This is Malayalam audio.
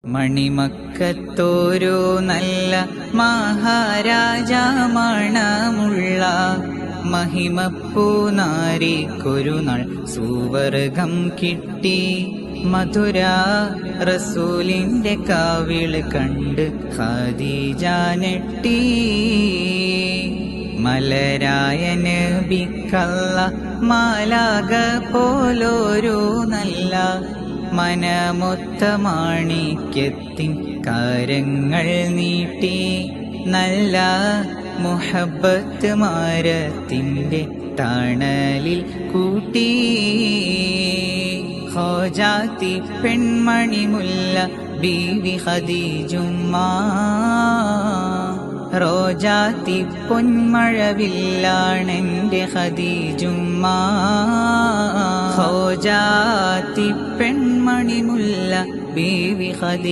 മണിമക്കത്തോരു നല്ല മഹാരാജ മണമുള്ള മഹിമപ്പൂനാരിക്കൊരു നാൾ സുവർഗം കിട്ടി. മധുര റസൂലിന്റെ കാവിള് കണ്ട് ഖദീജ ഞെട്ടി. മലരായ നബിക്കല്ല മാലാഖ പോലൊരു നല്ല മനമൊത്ത മാണിക്യത്തിൻ കരങ്ങൾ നീട്ടി. നല്ല മുഹബ്ബത്ത് മരത്തിന്റെ തണലിൽ കൂട്ടി. ഖോജാത്തി പെൺമണി മുല്ല ബീവി ഖദീജുമ്മ റോജാത്തി പൊന്മഴവില്ലാണെന്റെ ഖദീജുമ്മ. ഖോജാത്തി പെൺമണി മുല്ല ബീവി ഖദീജ